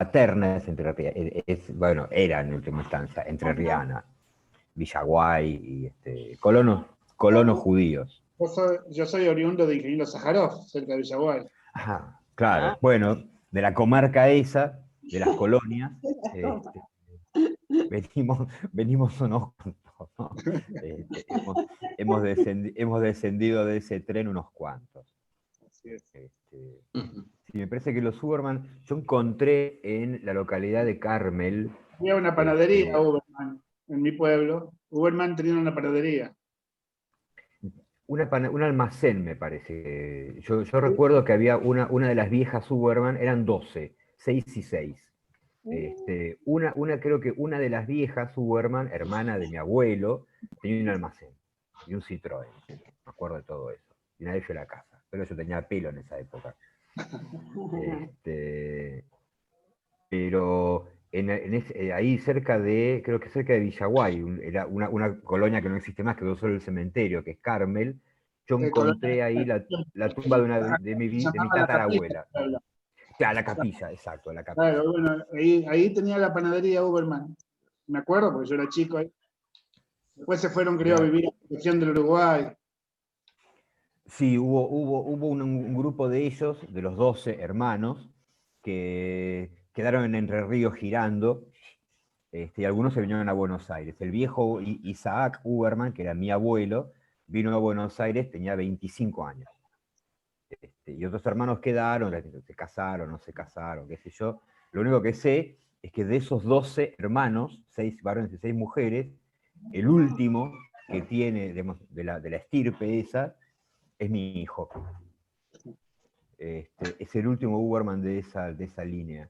paterna es bueno, era en última instancia entrerriana, Villaguay y colonos judíos. Yo soy oriundo de Ingeniero Sájarov, cerca de Villaguay. Ajá, claro. Bueno, de la comarca esa, de las colonias, venimos unos cuantos, ¿no? Hemos descendido de ese tren unos cuantos. Así es. Sí, me parece que los Uberman, yo encontré en la localidad de Carmel. Había una panadería, Uberman, en mi pueblo. Uberman tenía una panadería. Un almacén, me parece. Yo recuerdo que había una de las viejas Uberman, eran 12, 6 y 6. Creo que una de las viejas Uberman, hermana de mi abuelo, tenía un almacén y un Citroën. Me acuerdo de todo eso. Y nadie fue a la casa. Pero yo tenía pelo en esa época. Pero ahí creo que cerca de Villaguay, era una colonia que no existe más, quedó solo el cementerio, que es Carmel. Yo encontré ahí la tumba de mi tatarabuela. Claro, la capilla, exacto, la capilla. Claro, bueno, ahí tenía la panadería Uberman. Me acuerdo porque yo era chico ahí. Después se fueron, creo, a vivir a la región del Uruguay. Sí, hubo un grupo de ellos, de los 12 hermanos, que quedaron en Entre Ríos girando, y algunos se vinieron a Buenos Aires. El viejo Isaac Uberman, que era mi abuelo, vino a Buenos Aires, tenía 25 años. Y otros hermanos quedaron, se casaron, no se casaron, qué sé yo. Lo único que sé es que de esos 12 hermanos, 6 varones y 6 mujeres, el último que tiene, de la estirpe esa, es mi hijo. Es el último Uberman de esa línea.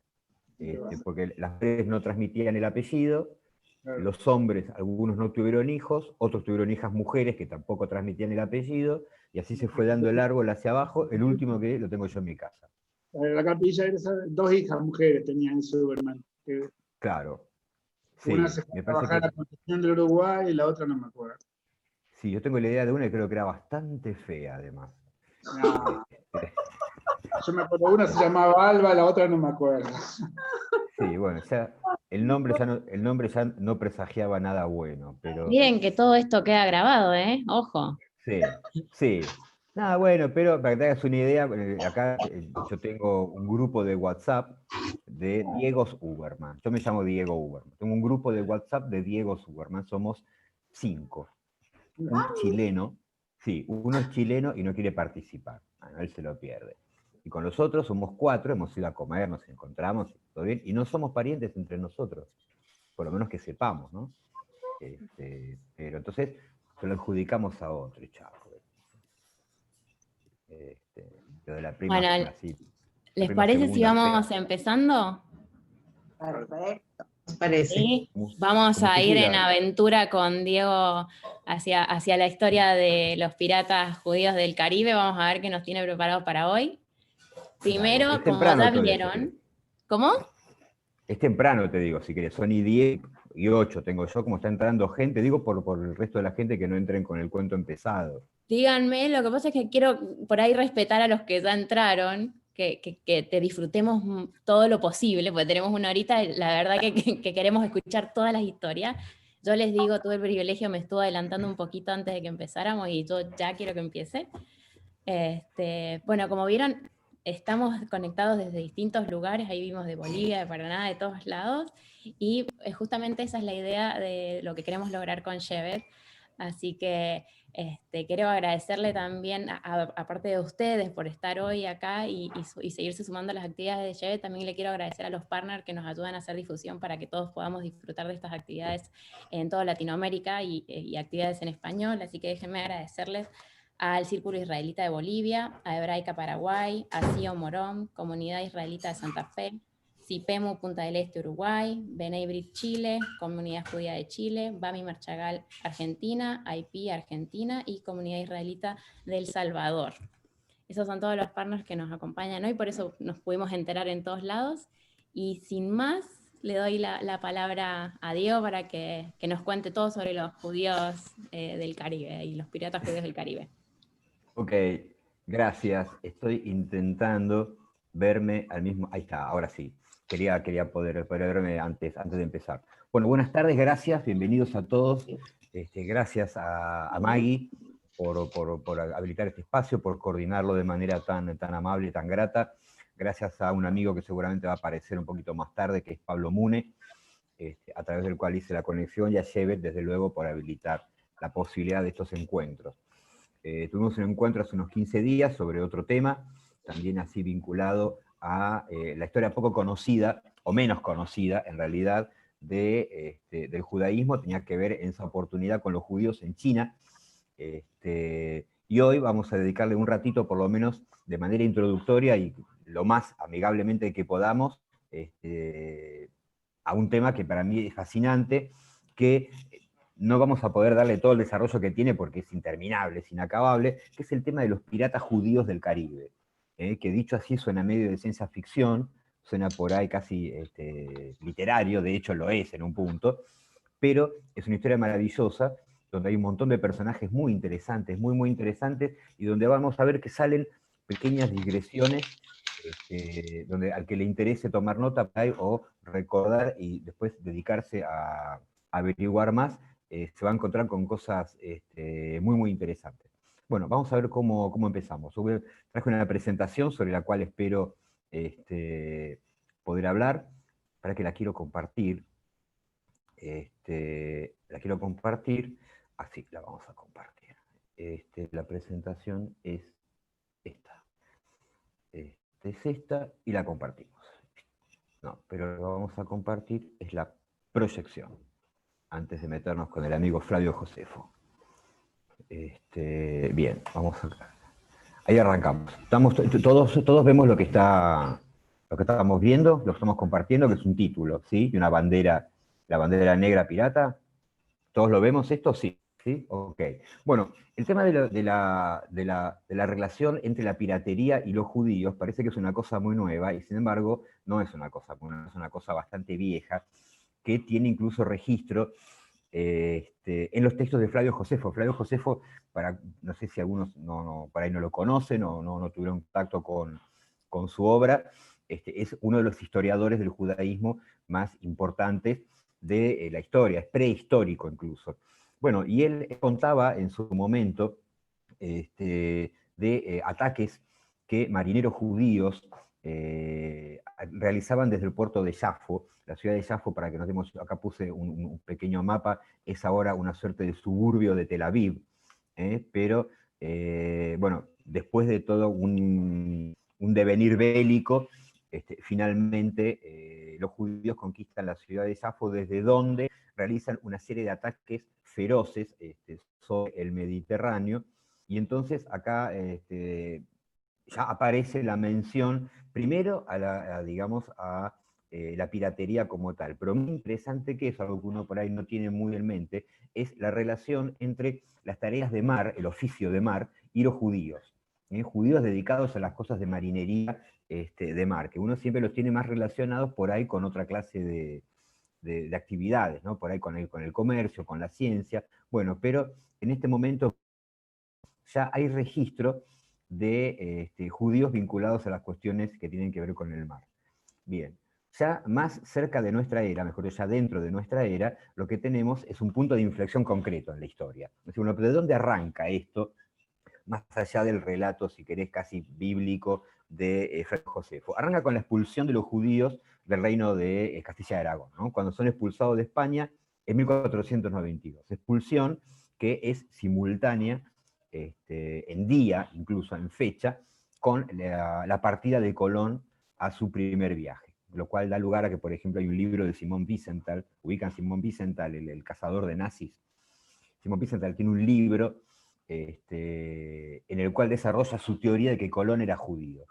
Porque las mujeres no transmitían el apellido, los hombres, algunos no tuvieron hijos, otros tuvieron hijas mujeres que tampoco transmitían el apellido, y así se fue dando el árbol hacia abajo. El último que lo tengo yo en mi casa. La capilla, dos hijas mujeres tenían ese Uberman. Claro. Sí, Una se fue a trabajar a la Constitución del Uruguay y la otra no me acuerdo. Sí, yo tengo la idea de una que creo que era bastante fea, además. No. Yo me acuerdo, una se llamaba Alba, la otra no me acuerdo. Sí, bueno, ya el nombre ya no presagiaba nada bueno, pero... Miren que todo esto queda grabado, ¿eh? Ojo. Sí, sí. Nada, bueno, pero para que te hagas una idea, acá yo tengo un grupo de WhatsApp de Diegos Uberman. Yo me llamo Diego Uberman. Tengo un grupo de WhatsApp de Diegos Uberman. Somos 5. Un chileno, sí, uno es chileno y no quiere participar. Bueno, él se lo pierde. Y con los otros somos 4, hemos ido a comer, nos encontramos, todo bien, y no somos parientes entre nosotros, por lo menos que sepamos, ¿no? Pero entonces se lo adjudicamos a otro, chavo. Lo de la prima Bueno, así, ¿les prima parece si segunda, vamos empezando? Perfecto, me parece. ¿Sí? Vamos a ir en aventura con Diego hacia la historia de los piratas judíos del Caribe. Vamos a ver qué nos tiene preparado para hoy. Primero, es como temprano ya todavía, vieron... ¿Cómo? Es temprano, te digo, si querés. Son y 10 y 8 tengo yo, como está entrando gente. Digo por el resto de la gente que no entren con el cuento empezado. Díganme, lo que pasa es que quiero por ahí respetar a los que ya entraron, que te disfrutemos todo lo posible, porque tenemos una horita, la verdad que queremos escuchar todas las historias. Yo les digo, tuve el privilegio, me estuve adelantando un poquito antes de que empezáramos y yo ya quiero que empiece. Bueno, como vieron, estamos conectados desde distintos lugares, ahí vimos de Bolivia, de Paraná, de todos lados, y justamente esa es la idea de lo que queremos lograr con Shevet. Así que quiero agradecerle también, aparte de ustedes, por estar hoy acá y seguirse sumando a las actividades de Shevet. También le quiero agradecer a los partners que nos ayudan a hacer difusión para que todos podamos disfrutar de estas actividades en toda Latinoamérica y actividades en español. Así que déjenme agradecerles al Círculo Israelita de Bolivia, a Hebraica Paraguay, a CIO Morón, Comunidad Israelita de Santa Fe, CIPEMU Punta del Este Uruguay, B'nai B'rith Chile, Comunidad Judía de Chile, Bami Marchagal Argentina, IP Argentina y Comunidad Israelita de El Salvador. Esos son todos los partners que nos acompañan hoy, por eso nos pudimos enterar en todos lados. Y sin más, le doy la palabra a Diego para que nos cuente todo sobre los judíos del Caribe y los piratas judíos del Caribe. Ok, gracias. Estoy intentando verme al mismo... Ahí está, ahora sí. quería poder verme antes de empezar. Bueno, buenas tardes, gracias, bienvenidos a todos. Gracias a Maggie por habilitar este espacio, por coordinarlo de manera tan amable y tan grata. Gracias a un amigo que seguramente va a aparecer un poquito más tarde, que es Pablo Mune, a través del cual hice la conexión, y a Shevet, desde luego, por habilitar la posibilidad de estos encuentros. Tuvimos un encuentro hace unos 15 días sobre otro tema, también así vinculado a la historia poco conocida, o menos conocida en realidad, del judaísmo. Tenía que ver en esa oportunidad con los judíos en China. Y hoy vamos a dedicarle un ratito, por lo menos de manera introductoria y lo más amigablemente que podamos, a un tema que para mí es fascinante, que no vamos a poder darle todo el desarrollo que tiene porque es interminable, es inacabable, que es el tema de los piratas judíos del Caribe, que dicho así suena medio de ciencia ficción, suena por ahí casi literario, de hecho lo es en un punto, pero es una historia maravillosa, donde hay un montón de personajes muy interesantes, muy interesantes, y donde vamos a ver que salen pequeñas digresiones, donde al que le interese tomar nota o recordar y después dedicarse a averiguar más, se va a encontrar con cosas muy interesantes. Bueno, vamos a ver cómo empezamos. Traje una presentación sobre la cual espero poder hablar, para que la quiero compartir. La quiero compartir, así la vamos a compartir. La presentación es esta. Es esta y la compartimos. No, pero lo que vamos a compartir es la proyección, antes de meternos con el amigo Flavio Josefo. Bien, vamos acá. Ahí arrancamos. Todos vemos lo que estamos viendo, lo que estamos compartiendo, que es un título, ¿sí? Y una bandera, la bandera negra pirata. ¿Todos lo vemos esto? Sí. ¿Sí? Ok. Bueno, el tema de la relación entre la piratería y los judíos parece que es una cosa muy nueva, y sin embargo no es una cosa nueva, es una cosa bastante vieja, que tiene incluso registro en los textos de Flavio Josefo. Flavio Josefo, no sé si algunos por ahí no lo conocen o no tuvieron contacto con su obra, es uno de los historiadores del judaísmo más importantes de la historia, es prehistórico incluso. Bueno, y él contaba en su momento de ataques que marineros judíos realizaban desde el puerto de Yafo. La ciudad de Yafo, para que nos demos, acá puse un pequeño mapa, es ahora una suerte de suburbio de Tel Aviv, pero bueno, después de todo un devenir bélico, finalmente los judíos conquistan la ciudad de Yafo, desde donde realizan una serie de ataques feroces sobre el Mediterráneo, y entonces acá ya aparece la mención primero a la piratería como tal, pero muy interesante que es algo que uno por ahí no tiene muy en mente, es la relación entre las tareas de mar, el oficio de mar, y los judíos. Judíos dedicados a las cosas de marinería de mar, que uno siempre los tiene más relacionados por ahí con otra clase de actividades, ¿no? Por ahí con el comercio, con la ciencia. Bueno, pero en este momento ya hay registro de judíos vinculados a las cuestiones que tienen que ver con el mar. Bien, ya más cerca de nuestra era, mejor dicho, ya dentro de nuestra era, lo que tenemos es un punto de inflexión concreto en la historia. Es decir, bueno, ¿de dónde arranca esto? Más allá del relato, si querés, casi bíblico de Fray Josefo. Arranca con la expulsión de los judíos del reino de Castilla de Aragón, ¿no? Cuando son expulsados de España en 1492. Expulsión que es simultánea, en día, incluso en fecha, con la partida de Colón a su primer viaje, lo cual da lugar a que, por ejemplo, hay un libro de Simón Wiesenthal, ubican Simón Wiesenthal, el cazador de nazis. Simón Wiesenthal tiene un libro en el cual desarrolla su teoría de que Colón era judío,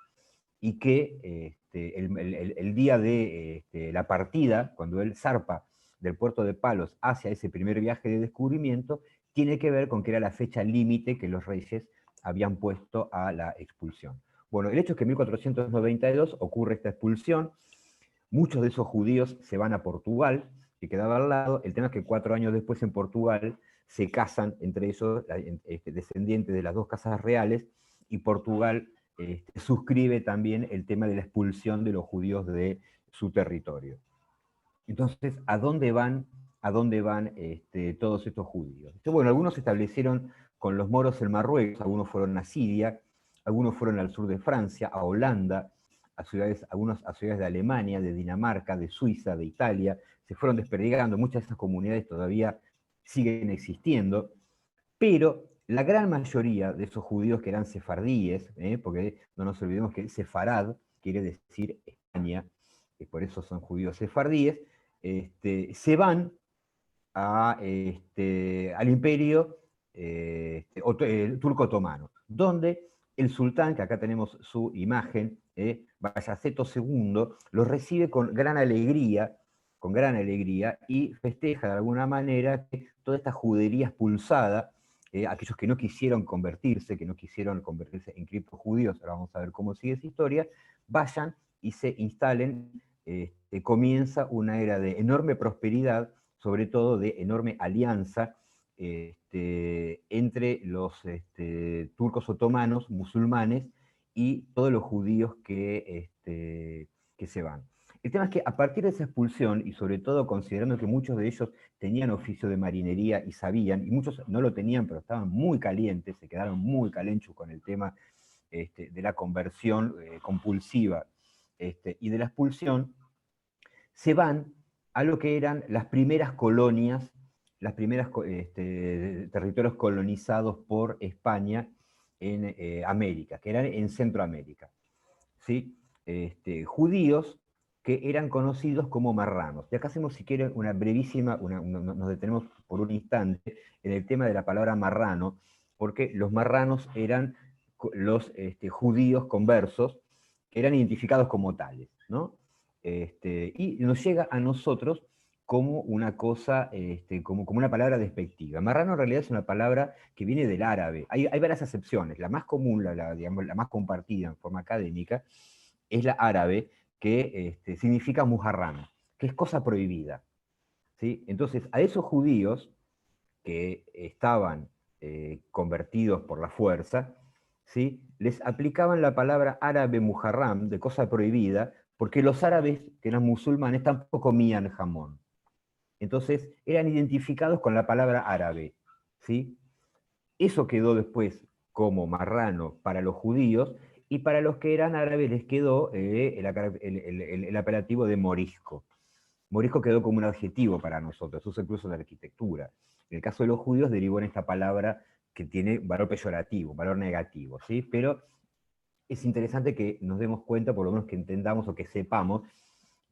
y que el día de la partida, cuando él zarpa del puerto de Palos hacia ese primer viaje de descubrimiento, tiene que ver con que era la fecha límite que los reyes habían puesto a la expulsión. Bueno, el hecho es que en 1492 ocurre esta expulsión, muchos de esos judíos se van a Portugal, que quedaba al lado. El tema es que 4 años después en Portugal se casan entre ellos descendientes de las dos casas reales, y Portugal suscribe también el tema de la expulsión de los judíos de su territorio. Entonces, ¿a dónde van todos estos judíos? Bueno, algunos se establecieron con los moros en Marruecos, algunos fueron a Siria, algunos fueron al sur de Francia, a Holanda, algunos a ciudades de Alemania, de Dinamarca, de Suiza, de Italia, se fueron desperdigando, muchas de esas comunidades todavía siguen existiendo, pero la gran mayoría de esos judíos que eran sefardíes, porque no nos olvidemos que sefarad quiere decir España, por eso son judíos sefardíes, se van al imperio turco otomano, donde el sultán, que acá tenemos su imagen, Bayaceto II, los recibe con gran alegría y festeja de alguna manera que toda esta judería expulsada, aquellos que no quisieron convertirse en criptojudíos, ahora vamos a ver cómo sigue esa historia, vayan y se instalen. Comienza una era de enorme prosperidad, sobre todo de enorme alianza entre los turcos otomanos, musulmanes, y todos los judíos que se van. El tema es que a partir de esa expulsión, y sobre todo considerando que muchos de ellos tenían oficio de marinería y sabían, y muchos no lo tenían, pero estaban muy calientes, se quedaron muy calenchos con el tema de la conversión compulsiva y de la expulsión, se van a lo que eran las primeras colonias, territorios colonizados por España en América, que eran en Centroamérica. ¿Sí? Judíos que eran conocidos como marranos. Y acá hacemos, si quieren, una brevísima, nos detenemos por un instante en el tema de la palabra marrano, porque los marranos eran los judíos conversos que eran identificados como tales, ¿no? Y nos llega a nosotros como una cosa, como una palabra despectiva. Marrano en realidad es una palabra que viene del árabe. Hay varias acepciones. La más común, digamos, la más compartida en forma académica, es la árabe, que significa muharram, que es cosa prohibida. ¿Sí? Entonces, a esos judíos que estaban convertidos por la fuerza, ¿sí? Les aplicaban la palabra árabe muharram, de cosa prohibida, porque los árabes, que eran musulmanes, tampoco comían jamón. Entonces, eran identificados con la palabra árabe. ¿Sí? Eso quedó después como marrano para los judíos, y para los que eran árabes les quedó el apelativo de morisco. Morisco quedó como un adjetivo para nosotros, usa incluso en la arquitectura. En el caso de los judíos derivó en esta palabra que tiene valor peyorativo, valor negativo, ¿sí? Pero es interesante que nos demos cuenta, por lo menos que entendamos o que sepamos,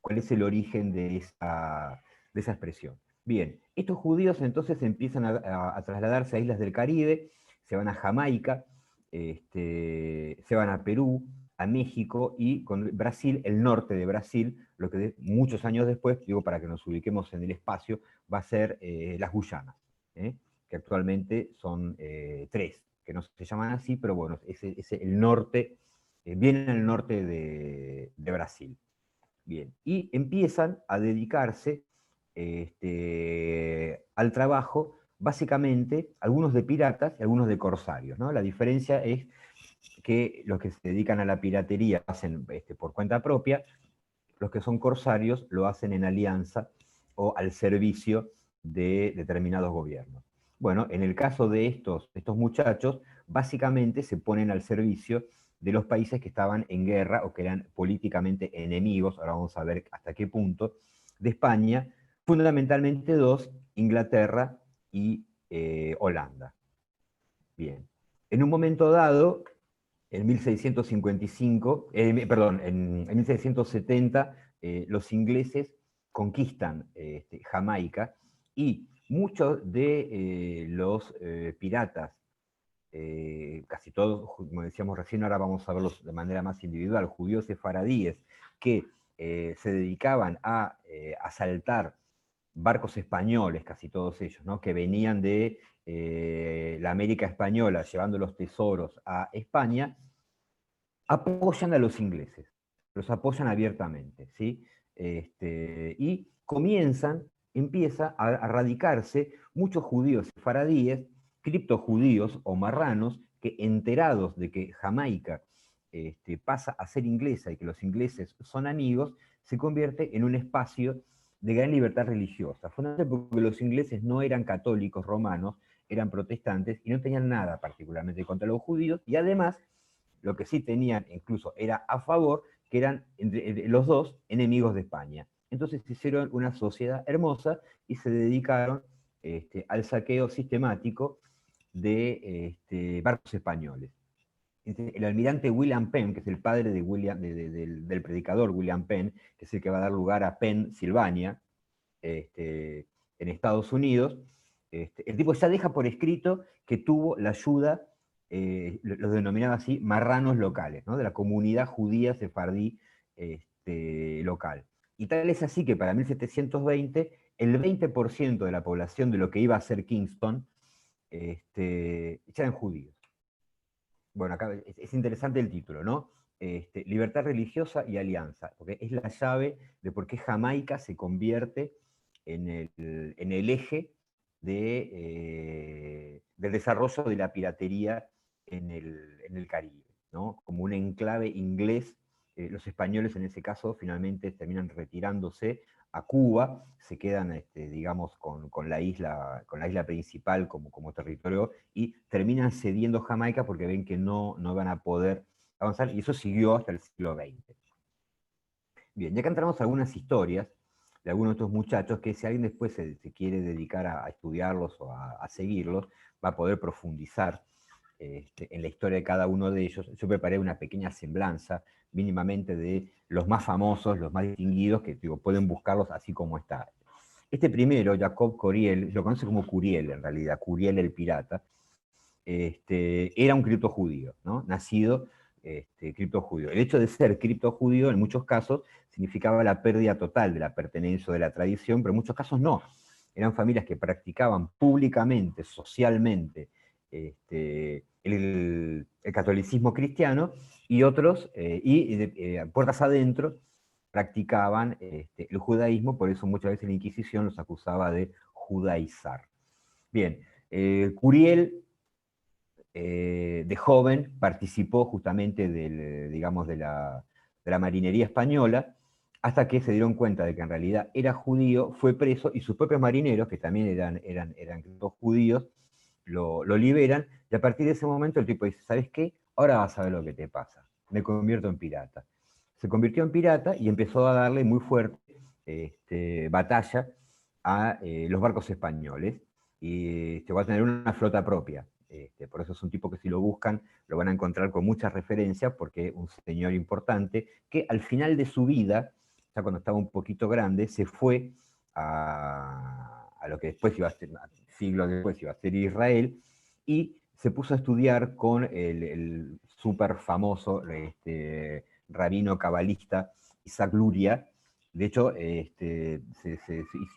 cuál es el origen de esa expresión. Bien, estos judíos entonces empiezan a trasladarse a islas del Caribe, se van a Jamaica, se van a Perú, a México, y con Brasil, el norte de Brasil, lo que muchos años después, digo para que nos ubiquemos en el espacio, va a ser las Guyanas, que actualmente son 3, que no se llaman así, pero bueno, es el norte, vienen al norte de Brasil. Bien, y empiezan a dedicarse al trabajo, básicamente, algunos de piratas y algunos de corsarios, ¿no? La diferencia es que los que se dedican a la piratería lo hacen por cuenta propia, los que son corsarios lo hacen en alianza o al servicio de determinados gobiernos. Bueno, en el caso de estos muchachos, básicamente se ponen al servicio de los países que estaban en guerra o que eran políticamente enemigos, ahora vamos a ver hasta qué punto, de España, fundamentalmente 2, Inglaterra y Holanda. Bien, en un momento dado, en 1655, en 1670, los ingleses conquistan Jamaica, y muchos de los piratas, casi todos, como decíamos recién, ahora vamos a verlos de manera más individual, judíos sefaradíes, que se dedicaban a asaltar barcos españoles, casi todos ellos, ¿no? Que venían de la América española llevando los tesoros a España, apoyan a los ingleses, los apoyan abiertamente, ¿sí? Y empieza a radicarse muchos judíos sefaradíes, criptojudíos o marranos, que enterados de que Jamaica pasa a ser inglesa y que los ingleses son amigos, se convierte en un espacio de gran libertad religiosa, fundamentalmente porque los ingleses no eran católicos romanos, eran protestantes y no tenían nada particularmente contra los judíos, y además lo que sí tenían incluso era a favor, que eran los dos enemigos de España. Entonces hicieron una sociedad hermosa y se dedicaron al saqueo sistemático de barcos españoles. El almirante William Penn, que es el padre de del predicador William Penn, que es el que va a dar lugar a Pennsylvania, en Estados Unidos, el tipo ya deja por escrito que tuvo la ayuda, los denominaba así, marranos locales, ¿no? De la comunidad judía sefardí local. Y tal es así que para 1720, el 20% de la población de lo que iba a ser Kingston ya eran judíos. Bueno, acá es interesante el título, ¿no? Libertad religiosa y alianza, porque es la llave de por qué Jamaica se convierte en el eje del desarrollo de la piratería en el Caribe, ¿no? Como un enclave inglés. Los españoles en ese caso finalmente terminan retirándose a Cuba, se quedan, digamos, con la isla principal como territorio, y terminan cediendo Jamaica porque ven que no van a poder avanzar, y eso siguió hasta el siglo XX. Bien, ya que entramos a algunas historias de algunos de estos muchachos, que si alguien después se quiere dedicar a estudiarlos o a seguirlos, va a poder profundizar en la historia de cada uno de ellos. Yo preparé una pequeña semblanza, mínimamente, de los más famosos, los más distinguidos, que digo, pueden buscarlos así como está. Este primero, Jacob Curiel, lo conoce como Curiel en realidad, Curiel el pirata, era un criptojudío, ¿no? Nacido criptojudío. El hecho de ser criptojudío en muchos casos significaba la pérdida total de la pertenencia o de la tradición, pero en muchos casos no. Eran familias que practicaban públicamente, socialmente, el catolicismo cristiano, y otros, puertas adentro, practicaban el judaísmo. Por eso muchas veces la Inquisición los acusaba de judaizar. Bien, Curiel, de joven, participó justamente de la marinería española, hasta que se dieron cuenta de que en realidad era judío, fue preso, y sus propios marineros, que también eran judíos, lo liberan, y a partir de ese momento el tipo dice, ¿sabes qué? Ahora vas a ver lo que te pasa, me convierto en pirata. Se convirtió en pirata y empezó a darle muy fuerte batalla a los barcos españoles, y va a tener una flota propia. Por eso es un tipo que, si lo buscan, lo van a encontrar con muchas referencias, porque un señor importante que al final de su vida, ya cuando estaba un poquito grande, se fue a lo que después iba a ser, siglos después iba a ser Israel, y se puso a estudiar con el súper famoso rabino cabalista Isaac Luria. De hecho, se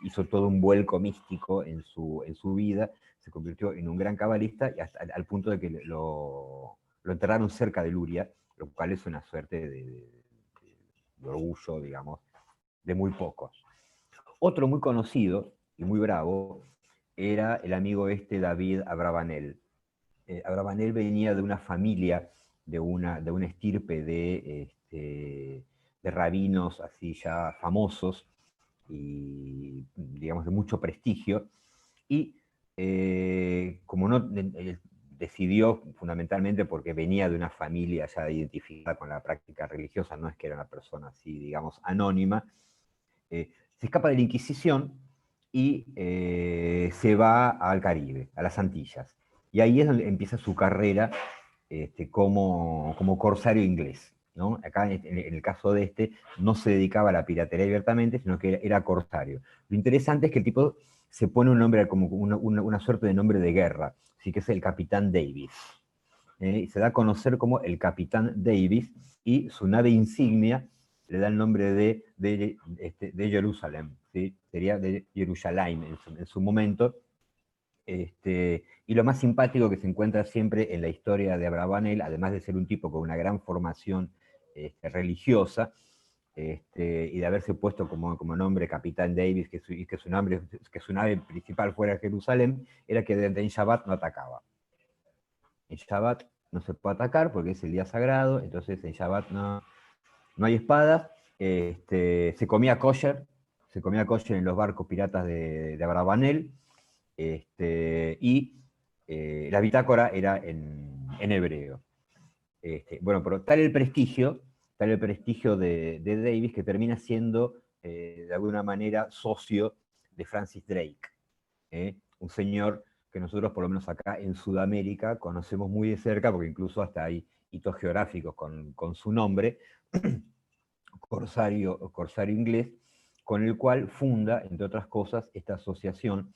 hizo todo un vuelco místico en su vida, se convirtió en un gran cabalista, y hasta al punto de que lo enterraron cerca de Luria, lo cual es una suerte de orgullo, digamos, de muy pocos. Otro muy conocido y muy bravo era el amigo David Abravanel. Abravanel venía de una familia, de una estirpe de rabinos así ya famosos y, digamos, de mucho prestigio, y como no decidió, fundamentalmente porque venía de una familia ya identificada con la práctica religiosa, no es que era una persona así, digamos, anónima, se escapa de la Inquisición y se va al Caribe, a las Antillas. Y ahí es donde empieza su carrera como corsario inglés, ¿no? Acá, en el caso de no se dedicaba a la piratería abiertamente, sino que era corsario. Lo interesante es que el tipo se pone un nombre, como una suerte de nombre de guerra, así que es el Capitán Davis. Y se da a conocer como el Capitán Davis, y su nave insignia le da el nombre de Jerusalén, ¿sí? Sería de Jerusalén en su momento. Y lo más simpático que se encuentra siempre en la historia de Abravanel, además de ser un tipo con una gran formación religiosa, y de haberse puesto como nombre Capitán Davis, que su nave principal fuera Jerusalén, era que en Shabbat no atacaba. En Shabbat no se puede atacar porque es el día sagrado, entonces en Shabbat no hay espadas, se comía kosher en los barcos piratas de Abravanel, y la bitácora era en hebreo. Bueno, pero tal el prestigio de Davis, que termina siendo, de alguna manera, socio de Francis Drake, un señor que nosotros, por lo menos acá en Sudamérica, conocemos muy de cerca, porque incluso hasta hay hitos geográficos con su nombre, corsario inglés, con el cual funda, entre otras cosas, esta asociación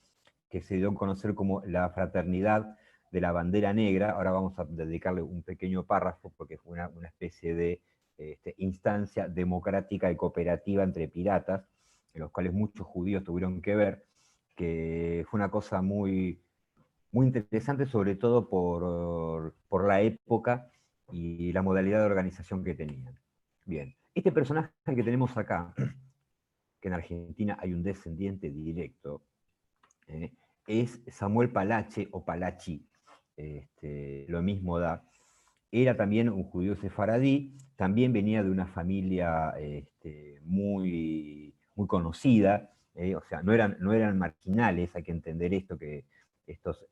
que se dio a conocer como la Fraternidad de la Bandera Negra. Ahora vamos a dedicarle un pequeño párrafo, porque fue una especie de instancia democrática y cooperativa entre piratas, en los cuales muchos judíos tuvieron que ver, que fue una cosa muy, muy interesante, sobre todo por la época y la modalidad de organización que tenían. Bien, este personaje que tenemos acá, que en Argentina hay un descendiente directo, es Samuel Palache o Palachi, lo mismo da. Era también un judío sefaradí, también venía de una familia muy, muy conocida, o sea, no eran marginales, hay que entender esto, que estos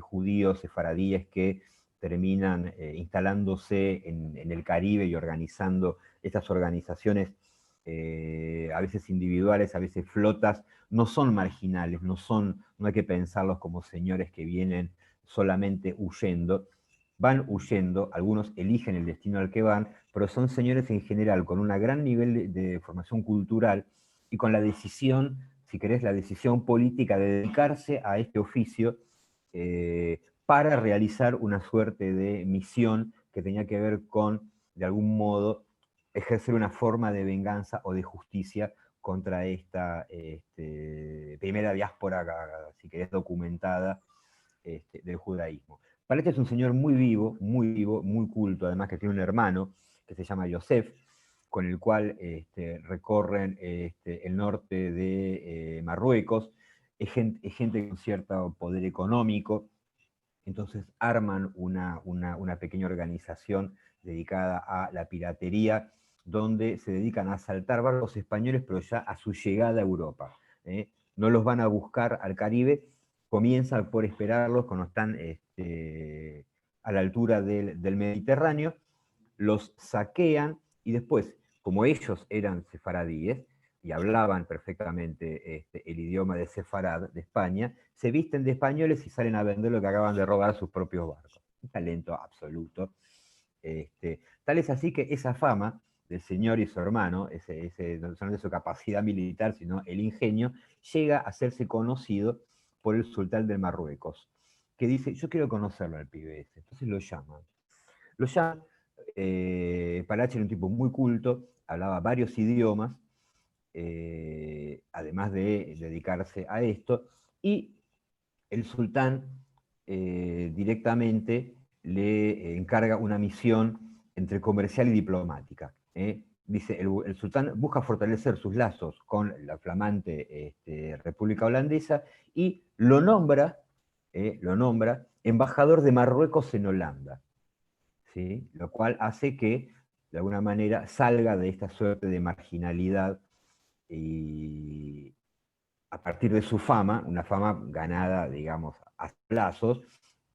judíos sefaradíes que terminan instalándose en el Caribe y organizando estas organizaciones, a veces individuales, a veces flotas, no son marginales, no hay que pensarlos como señores que vienen solamente huyendo. Van huyendo, algunos eligen el destino al que van, pero son señores en general con un gran nivel de formación cultural y con la decisión, si querés, la decisión política de dedicarse a este oficio para realizar una suerte de misión que tenía que ver con, de algún modo, ejercer una forma de venganza o de justicia contra esta primera diáspora, si querés, documentada del judaísmo. Palache es un señor muy vivo, muy culto, además que tiene un hermano que se llama Yosef, con el cual recorren el norte de Marruecos. Es gente con cierto poder económico, entonces arman una pequeña organización dedicada a la piratería, donde se dedican a asaltar barcos españoles, pero ya a su llegada a Europa. No los van a buscar al Caribe, comienzan por esperarlos cuando están a la altura del Mediterráneo, los saquean y después, como ellos eran sefaradíes y hablaban perfectamente el idioma de Sefarad, de España, se visten de españoles y salen a vender lo que acaban de robar a sus propios barcos. Un talento absoluto. Tal es así que esa fama del señor y su hermano, no solamente su capacidad militar, sino el ingenio, llega a hacerse conocido por el sultán de Marruecos, que dice, yo quiero conocerlo al pibe ese. Entonces lo llaman. Palache era un tipo muy culto, hablaba varios idiomas, además de dedicarse a esto, y el sultán directamente le encarga una misión entre comercial y diplomática. Dice, el sultán busca fortalecer sus lazos con la flamante República Holandesa y lo nombra embajador de Marruecos en Holanda, ¿sí? Lo cual hace que, de alguna manera, salga de esta suerte de marginalidad y a partir de su fama, una fama ganada, digamos, a plazos,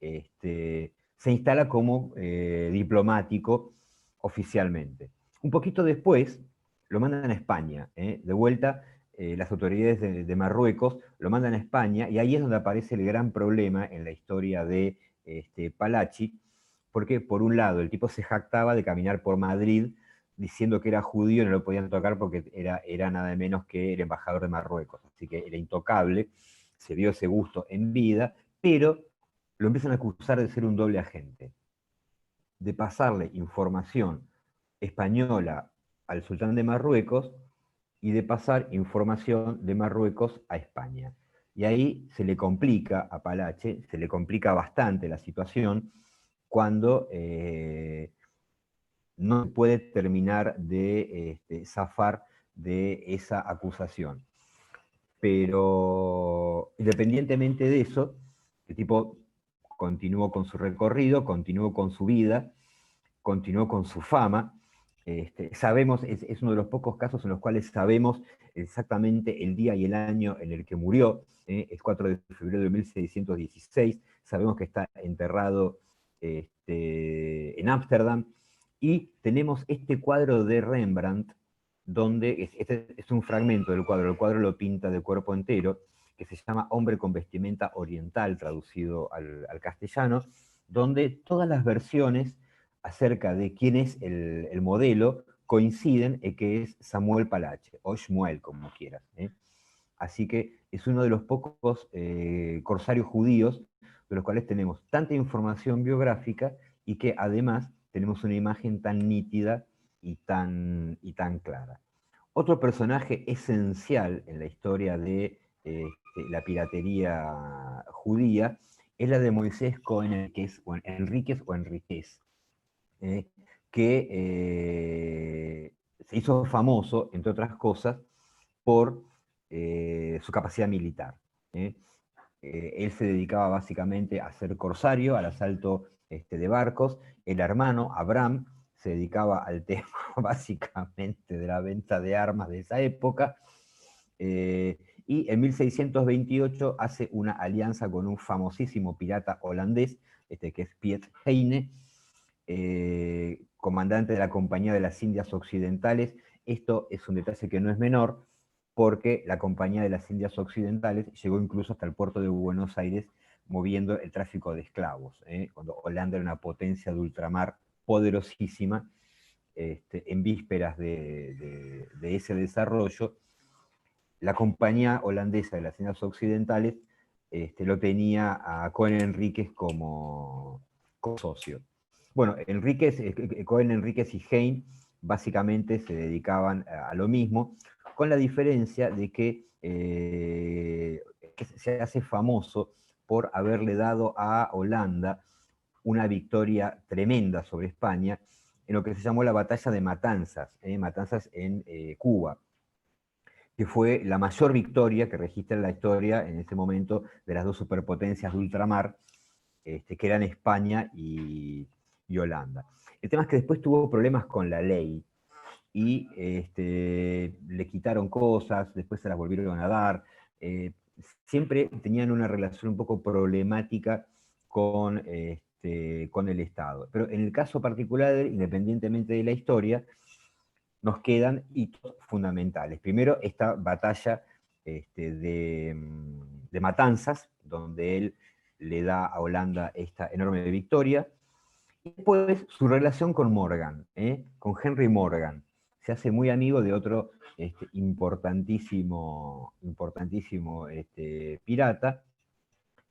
se instala como diplomático oficialmente. Un poquito después lo mandan a España, de vuelta las autoridades de Marruecos lo mandan a España, y ahí es donde aparece el gran problema en la historia de Palachi, porque por un lado el tipo se jactaba de caminar por Madrid diciendo que era judío, no lo podían tocar porque era nada menos que el embajador de Marruecos, así que era intocable, se dio ese gusto en vida, pero lo empiezan a acusar de ser un doble agente, de pasarle información española al sultán de Marruecos y de pasar información de Marruecos a España. Y ahí se le complica a Palache, se le complica bastante la situación cuando no puede terminar de zafar de esa acusación. Pero independientemente de eso, el tipo continuó con su recorrido, continuó con su vida, continuó con su fama, Sabemos, es uno de los pocos casos en los cuales sabemos exactamente el día y el año en el que murió, es 4 de febrero de 1616, sabemos que está enterrado en Ámsterdam, y tenemos este cuadro de Rembrandt, donde este es un fragmento del cuadro, el cuadro lo pinta de cuerpo entero, que se llama Hombre con vestimenta oriental, traducido al castellano, donde todas las versiones acerca de quién es el modelo coinciden en que es Samuel Palache, o Shmuel, como quieras. Así que es uno de los pocos corsarios judíos de los cuales tenemos tanta información biográfica y que además tenemos una imagen tan nítida y tan clara. Otro personaje esencial en la historia de la piratería judía es la de Moisés Cohen Enríquez, que se hizo famoso, entre otras cosas, por su capacidad militar. Él se dedicaba básicamente a ser corsario, al asalto de barcos. El hermano, Abraham, se dedicaba al tema básicamente de la venta de armas de esa época, y en 1628 hace una alianza con un famosísimo pirata holandés, que es Piet Heine, comandante de la Compañía de las Indias Occidentales. Esto es un detalle que no es menor, porque la Compañía de las Indias Occidentales llegó incluso hasta el puerto de Buenos Aires moviendo el tráfico de esclavos, cuando Holanda era una potencia de ultramar poderosísima. En vísperas de ese desarrollo, la Compañía Holandesa de las Indias Occidentales lo tenía a Cohen Enríquez como socio. Bueno, Cohen Enríquez y Hein básicamente se dedicaban a lo mismo, con la diferencia de que se hace famoso por haberle dado a Holanda una victoria tremenda sobre España en lo que se llamó la Batalla de Matanzas, Matanzas en Cuba, que fue la mayor victoria que registra la historia en ese momento de las dos superpotencias de ultramar, que eran España y Holanda. El tema es que después tuvo problemas con la ley, y le quitaron cosas, después se las volvieron a dar. Siempre tenían una relación un poco problemática con el Estado. Pero en el caso particular, independientemente de la historia, nos quedan hitos fundamentales. Primero, esta batalla de Matanzas, donde él le da a Holanda esta enorme victoria. Y después, su relación con Morgan, con Henry Morgan. Se hace muy amigo de otro importantísimo pirata,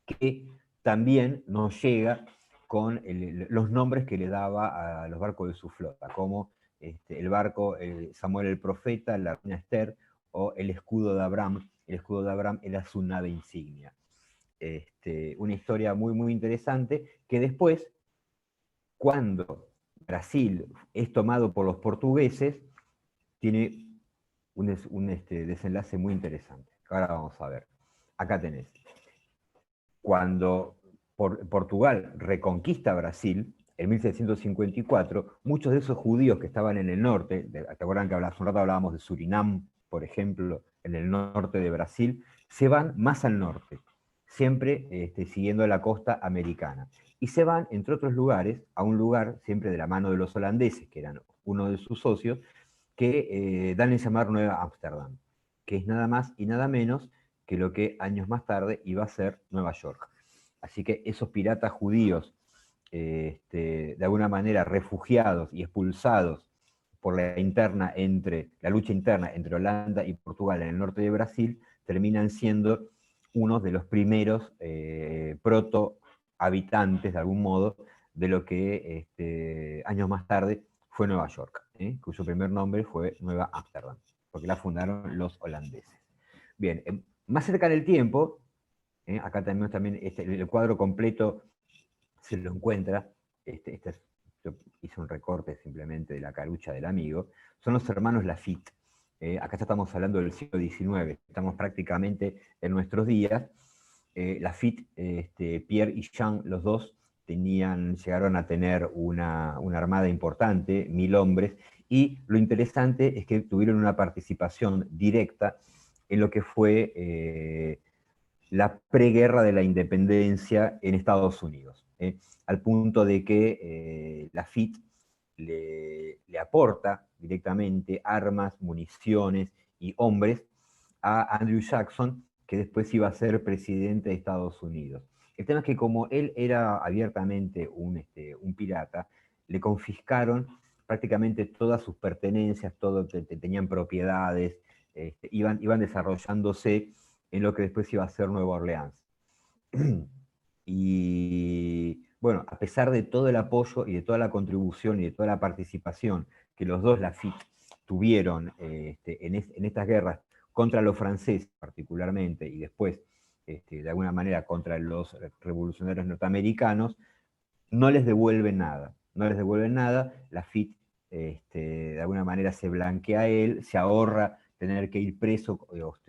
que también nos llega con los nombres que le daba a los barcos de su flota, como el barco Samuel el Profeta, la reina Esther, o el escudo de Abraham. El escudo de Abraham era su nave insignia. Una historia muy, muy interesante, que después, cuando Brasil es tomado por los portugueses, tiene un desenlace muy interesante. Ahora vamos a ver. Acá tenés. Cuando Portugal reconquista Brasil, en 1754, muchos de esos judíos que estaban en el norte, ¿te acuerdan que hace un rato hablábamos de Surinam, por ejemplo, en el norte de Brasil? Se van más al norte, siempre siguiendo la costa americana. Y se van, entre otros lugares, a un lugar, siempre de la mano de los holandeses, que eran uno de sus socios, que dan en llamar Nueva Ámsterdam, que es nada más y nada menos que lo que años más tarde iba a ser Nueva York. Así que esos piratas judíos, de alguna manera refugiados y expulsados por la lucha interna entre Holanda y Portugal en el norte de Brasil, terminan siendo unos de los primeros proto-habitantes, de algún modo, de lo que años más tarde fue Nueva York, cuyo primer nombre fue Nueva Ámsterdam, porque la fundaron los holandeses. Bien, más cerca del tiempo, acá tenemos también el cuadro completo, se lo encuentra, yo hice un recorte simplemente de la carucha del amigo, son los hermanos Lafitte. Acá ya estamos hablando del siglo XIX, estamos prácticamente en nuestros días. Lafitte, Pierre y Jean, los dos, llegaron a tener una armada importante, 1000 hombres, y lo interesante es que tuvieron una participación directa en lo que fue la preguerra de la independencia en Estados Unidos, al punto de que Lafitte le aporta directamente armas, municiones y hombres a Andrew Jackson, que después iba a ser presidente de Estados Unidos. El tema es que como él era abiertamente un pirata, le confiscaron prácticamente todas sus pertenencias, tenían propiedades, iban desarrollándose en lo que después iba a ser Nueva Orleans. Y bueno, a pesar de todo el apoyo y de toda la contribución y de toda la participación que los dos Lafitte tuvieron en estas guerras contra los franceses particularmente, y después, de alguna manera, contra los revolucionarios norteamericanos, no les devuelven nada. No les devuelven nada. Lafitte, de alguna manera, se blanquea a él, se ahorra tener que ir preso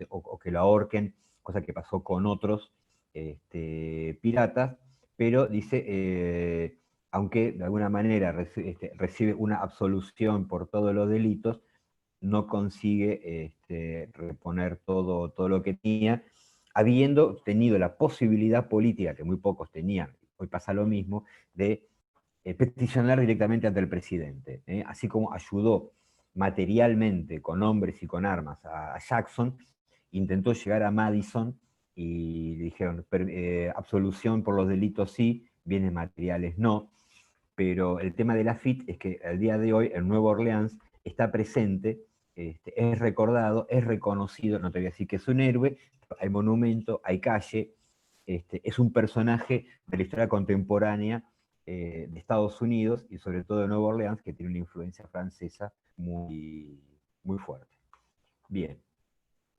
o que lo ahorquen, cosa que pasó con otros piratas, pero dice, aunque de alguna manera recibe una absolución por todos los delitos, no consigue reponer todo lo que tenía, habiendo tenido la posibilidad política, que muy pocos tenían, hoy pasa lo mismo, de peticionar directamente ante el presidente. Así como ayudó materialmente, con hombres y con armas, a Jackson, intentó llegar a Madison y dijeron, absolución por los delitos sí, bienes materiales no, pero el tema de Lafitte es que al día de hoy en Nueva Orleans está presente, es recordado, es reconocido, no te voy a decir que es un héroe, hay monumento, hay calle, es un personaje de la historia contemporánea de Estados Unidos y sobre todo de Nueva Orleans, que tiene una influencia francesa muy, muy fuerte. Bien,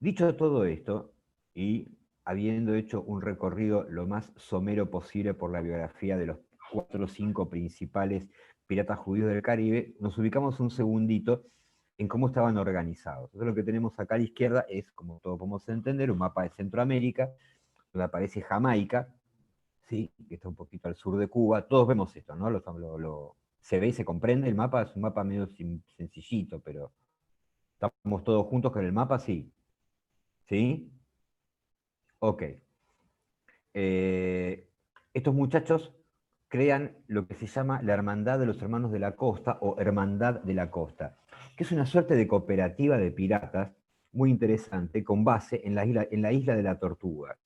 dicho todo esto, y habiendo hecho un recorrido lo más somero posible por la biografía de los 4 o 5 principales piratas judíos del Caribe, nos ubicamos un segundito en cómo estaban organizados. Entonces lo que tenemos acá a la izquierda es, como todos podemos entender, un mapa de Centroamérica, donde aparece Jamaica, ¿sí? Que está un poquito al sur de Cuba. Todos vemos esto, ¿no? Se ve y se comprende el mapa, es un mapa medio sencillito, pero estamos todos juntos con el mapa, sí. ¿Sí? Ok. Estos muchachos crean lo que se llama la Hermandad de los Hermanos de la Costa o Hermandad de la Costa, que es una suerte de cooperativa de piratas muy interesante con base en la isla de la Tortuga,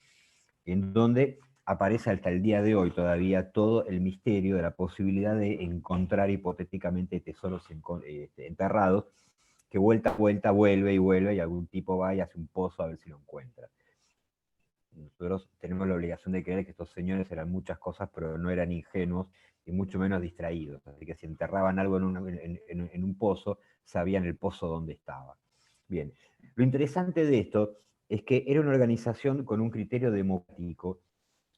en donde aparece hasta el día de hoy todavía todo el misterio de la posibilidad de encontrar hipotéticamente tesoros enterrados, que vuelta a vuelta vuelve y vuelve y algún tipo va y hace un pozo a ver si lo encuentra. Nosotros tenemos la obligación de creer que estos señores eran muchas cosas, pero no eran ingenuos y mucho menos distraídos. Así que si enterraban algo en un pozo, sabían el pozo dónde estaba. Bien, lo interesante de esto es que era una organización con un criterio democrático,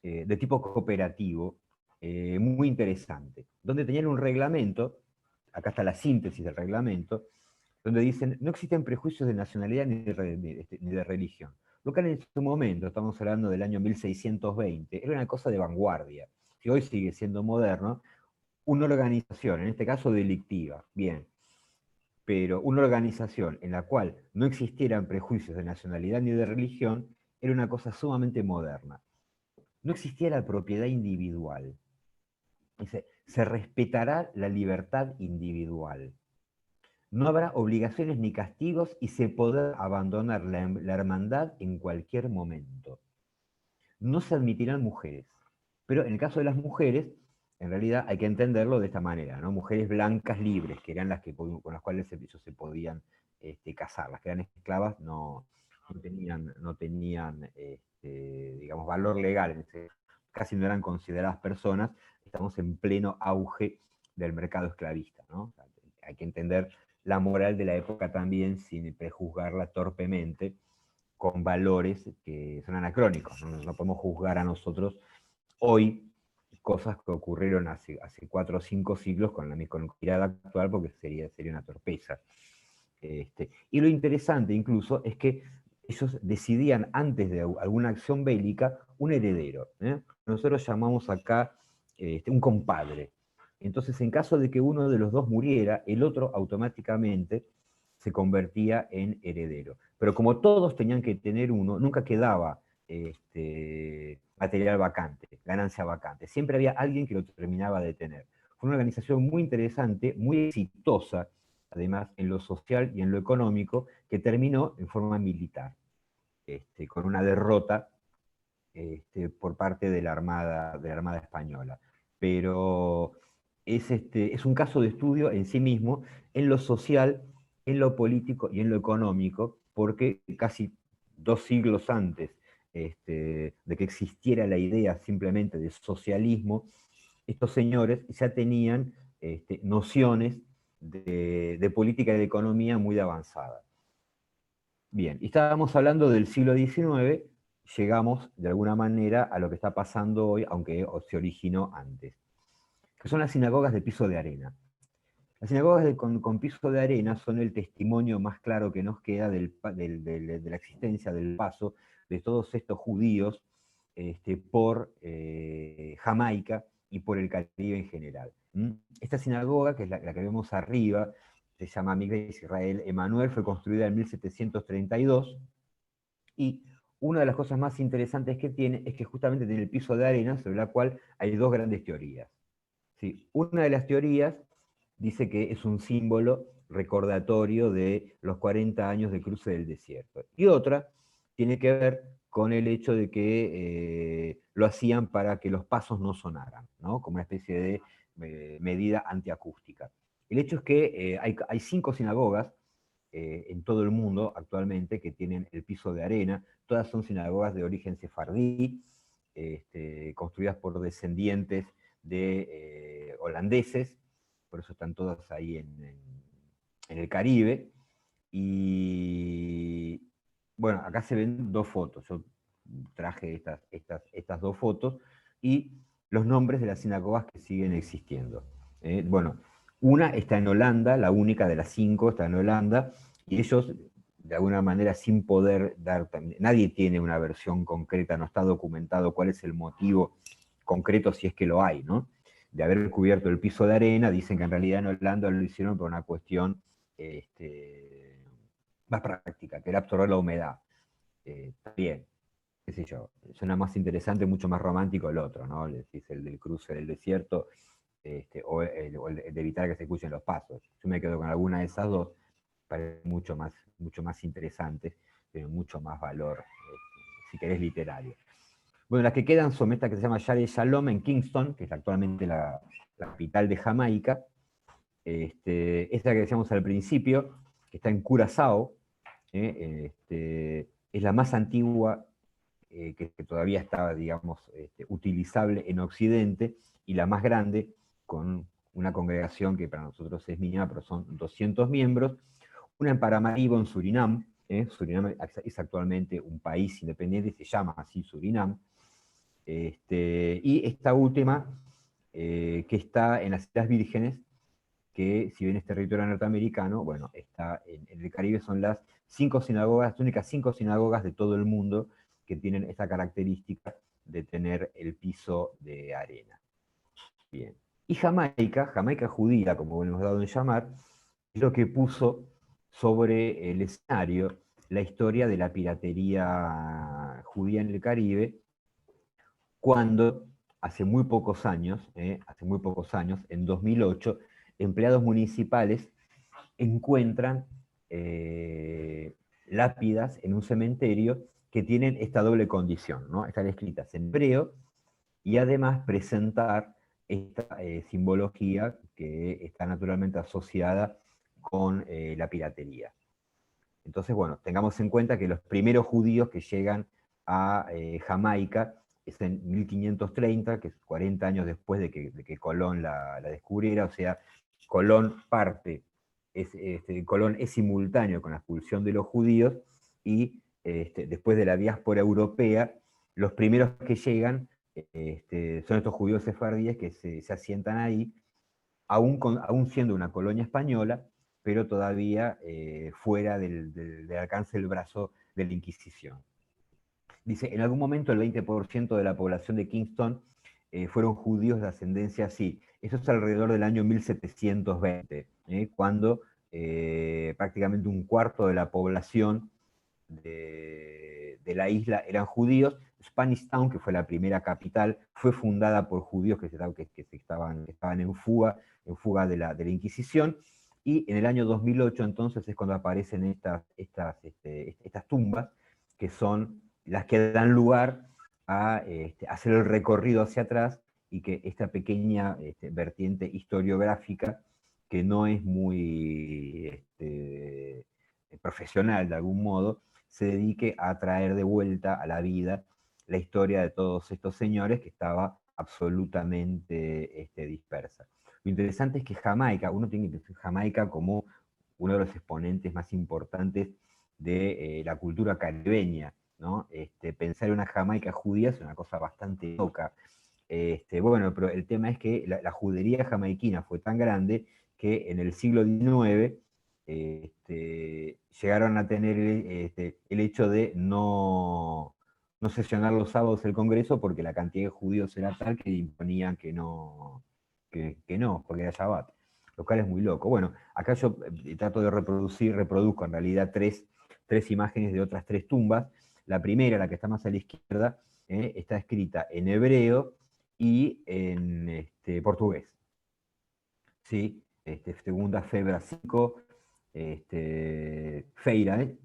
de tipo cooperativo, muy interesante, donde tenían un reglamento, acá está la síntesis del reglamento, donde dicen, no existen prejuicios de nacionalidad ni de religión. Lo que en ese momento, estamos hablando del año 1620, era una cosa de vanguardia, que hoy sigue siendo moderno, una organización, en este caso delictiva, bien, pero una organización en la cual no existieran prejuicios de nacionalidad ni de religión, era una cosa sumamente moderna. No existía la propiedad individual. Dice, se respetará la libertad individual. No habrá obligaciones ni castigos y se podrá abandonar la hermandad en cualquier momento. No se admitirán mujeres, pero en el caso de las mujeres, en realidad hay que entenderlo de esta manera, ¿no? Mujeres blancas libres, que eran las con las cuales ellos se podían casar. Las que eran esclavas no tenían digamos, valor legal, casi no eran consideradas personas. Estamos en pleno auge del mercado esclavista, ¿no? Hay que entender la moral de la época también sin prejuzgarla torpemente con valores que son anacrónicos. No podemos juzgar a nosotros hoy cosas que ocurrieron hace 4 o 5 siglos con la mirada actual, porque sería una torpeza. Y lo interesante incluso es que ellos decidían antes de alguna acción bélica un heredero. Nosotros llamamos acá un compadre. Entonces, en caso de que uno de los dos muriera, el otro automáticamente se convertía en heredero. Pero como todos tenían que tener uno, nunca quedaba material vacante, ganancia vacante. Siempre había alguien que lo terminaba de tener. Fue una organización muy interesante, muy exitosa, además en lo social y en lo económico, que terminó en forma militar, con una derrota por parte de la Armada Española. Pero es un caso de estudio en sí mismo, en lo social, en lo político y en lo económico, porque casi 2 siglos antes de que existiera la idea simplemente de socialismo, estos señores ya tenían nociones de política y de economía muy avanzadas. Bien, y estábamos hablando del siglo XIX, llegamos de alguna manera a lo que está pasando hoy, aunque se originó antes, que son las sinagogas de piso de arena. Las sinagogas con piso de arena son el testimonio más claro que nos queda de la existencia, del paso de todos estos judíos por Jamaica y por el Caribe en general. Esta sinagoga, que es la que vemos arriba, se llama Mikveh Israel Emanuel, fue construida en 1732, y una de las cosas más interesantes que tiene es que justamente tiene el piso de arena, sobre la cual hay dos grandes teorías. ¿Sí? Una de las teorías dice que es un símbolo recordatorio de los 40 años de cruce del desierto. Y otra tiene que ver con el hecho de que lo hacían para que los pasos no sonaran, ¿no? Como una especie de medida antiacústica. El hecho es que hay 5 sinagogas en todo el mundo actualmente que tienen el piso de arena. Todas son sinagogas de origen sefardí, construidas por descendientes de holandeses, por eso están todas ahí en el Caribe. Y bueno, acá se ven 2 fotos. Yo traje estas 2 fotos y los nombres de las sinagogas que siguen existiendo. Bueno, una está en Holanda, la única de las 5 está en Holanda, y ellos, de alguna manera, sin poder dar, nadie tiene una versión concreta, no está documentado cuál es el motivo concreto, si es que lo hay, ¿no? De haber cubierto el piso de arena. Dicen que en realidad en Holanda lo hicieron por una cuestión más práctica, que era absorber la humedad. También, qué sé yo, suena más interesante, mucho más romántico el otro, ¿no? El del cruce del desierto, o el de evitar que se escuchen los pasos. Yo me quedo con alguna de esas dos, parece mucho más interesante, tiene mucho más valor, si querés, literario. Bueno, las que quedan son esta que se llama Yad Shalom en Kingston, que es actualmente la capital de Jamaica. Esta que decíamos al principio, que está en Curazao, es la más antigua que todavía está, digamos, utilizable en Occidente, y la más grande, con una congregación que para nosotros es mínima, pero son 200 miembros, una en Paramaribo, en Surinam. Surinam es actualmente un país independiente, se llama así Surinam. Y esta última, que está en las Islas Vírgenes, que si bien es territorio norteamericano, bueno, está en el Caribe. Son las 5 sinagogas, las únicas 5 sinagogas de todo el mundo que tienen esta característica de tener el piso de arena. Bien. Y Jamaica judía, como hemos dado en llamar, es lo que puso sobre el escenario la historia de la piratería judía en el Caribe, cuando hace muy pocos años, en 2008, empleados municipales encuentran lápidas en un cementerio que tienen esta doble condición, ¿no? Están escritas en hebreo, y además presentar esta simbología que está naturalmente asociada con la piratería. Entonces, bueno, tengamos en cuenta que los primeros judíos que llegan a Jamaica es en 1530, que es 40 años después de que Colón la descubriera. O sea, Colón Colón es simultáneo con la expulsión de los judíos, y después de la diáspora europea, los primeros que llegan son estos judíos sefardíes que se asientan ahí, aún siendo una colonia española, pero todavía fuera del alcance del brazo de la Inquisición. Dice, en algún momento el 20% de la población de Kingston fueron judíos de ascendencia así. Eso es alrededor del año 1720, cuando prácticamente un cuarto de la población de la isla eran judíos. Spanish Town, que fue la primera capital, fue fundada por judíos que estaban en fuga de la Inquisición, y en el año 2008 entonces es cuando aparecen estas tumbas, que son las que dan lugar a hacer el recorrido hacia atrás, y que esta pequeña vertiente historiográfica, que no es muy profesional de algún modo, se dedique a traer de vuelta a la vida la historia de todos estos señores, que estaba absolutamente dispersa. Lo interesante es que Jamaica, uno tiene que pensar Jamaica como uno de los exponentes más importantes de la cultura caribeña, ¿no? Pensar en una Jamaica judía es una cosa bastante loca. Bueno, pero el tema es que la judería jamaiquina fue tan grande que en el siglo XIX llegaron a tener el hecho de no sesionar los sábados el Congreso, porque la cantidad de judíos era tal que imponían que no, porque era Shabbat, lo cual es muy loco. Bueno, acá yo trato de reproduzco en realidad tres imágenes de otras tres tumbas. La primera, la que está más a la izquierda, está escrita en hebreo y en portugués. ¿Sí? Segunda Febra 5,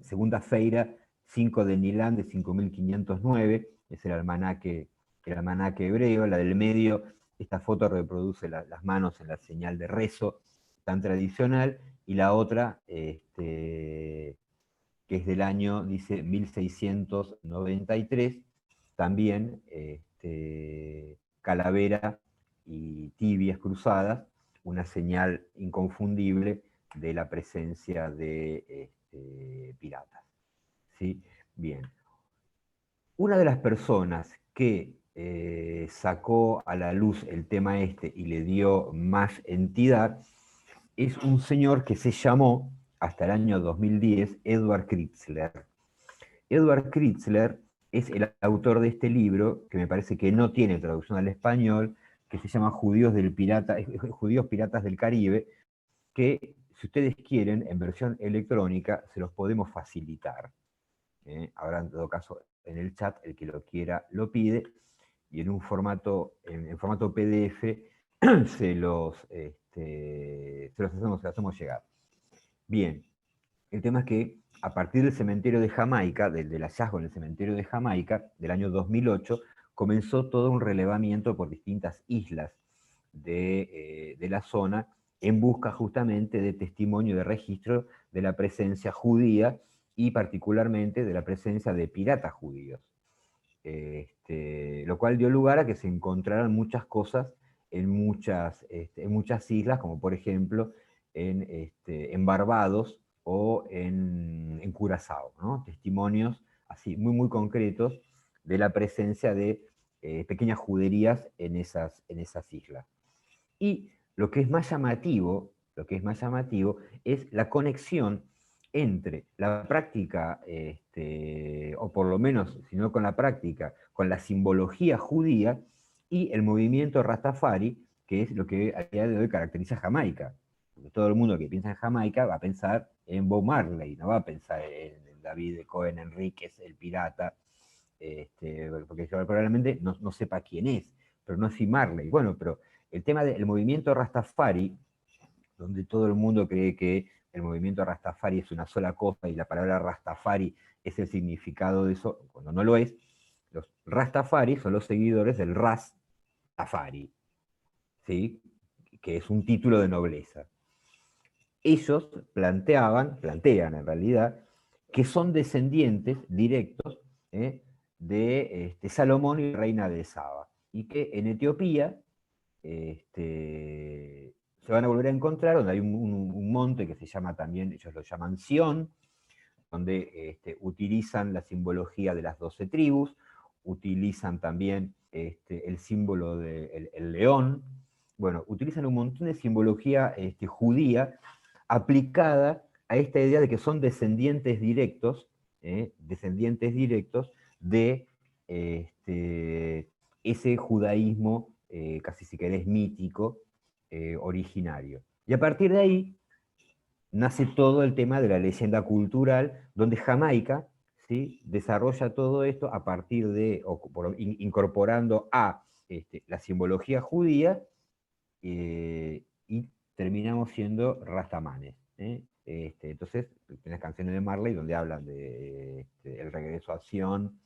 Segunda Feira 5 de Nilán de 5509, es el almanaque hebreo. La del medio, esta foto reproduce las manos en la señal de rezo tan tradicional, y la otra, que es del año, dice, 1693, también calavera y tibias cruzadas, una señal inconfundible de la presencia de piratas. ¿Sí? Bien. Una de las personas que sacó a la luz el tema y le dio más entidad es un señor que se llamó, hasta el año 2010, Edward Kritzler. Edward Kritzler es el autor de este libro, que me parece que no tiene traducción al español, que se llama Judíos Piratas del Caribe, que, si ustedes quieren, en versión electrónica, se los podemos facilitar. Ahora, en todo caso, en el chat, el que lo quiera lo pide, y en formato PDF se los hacemos llegar. Bien, el tema es que a partir del cementerio de Jamaica, del hallazgo en el cementerio de Jamaica, del año 2008, comenzó todo un relevamiento por distintas islas de la zona, en busca justamente de testimonio, de registro de la presencia judía, y particularmente de la presencia de piratas judíos. Lo cual dio lugar a que se encontraran muchas cosas en muchas islas, como por ejemplo en Barbados o en Curazao, ¿no? Testimonios así muy, muy concretos de la presencia de pequeñas juderías en esas islas. Y lo que es más llamativo es la conexión entre la práctica, o por lo menos, si no con la práctica, con la simbología judía y el movimiento Rastafari, que es lo que a día de hoy caracteriza a Jamaica. Porque todo el mundo que piensa en Jamaica va a pensar en Bob Marley, no va a pensar en David Cohen Enríquez, el pirata, porque probablemente no sepa quién es, pero no es Marley. Bueno, pero el tema del movimiento Rastafari, donde todo el mundo cree que el movimiento Rastafari es una sola cosa y la palabra Rastafari es el significado de eso, cuando no lo es, los Rastafari son los seguidores del Rastafari, ¿sí? Que es un título de nobleza. Ellos plantean en realidad que son descendientes directos de Salomón y reina de Saba, y que en Etiopía se van a volver a encontrar, donde hay un monte que se llama también, ellos lo llaman Sión, donde utilizan la simbología de las 12 tribus, utilizan también el símbolo del león, bueno, utilizan un montón de simbología judía aplicada a esta idea de que son descendientes directos de ese judaísmo casi si querés mítico, originario. Y a partir de ahí nace todo el tema de la leyenda cultural, donde Jamaica, ¿sí?, desarrolla todo esto a partir de, incorporando a la simbología judía, y terminamos siendo rastamanes. Entonces, tenés canciones de Marley donde hablan de el regreso a Sion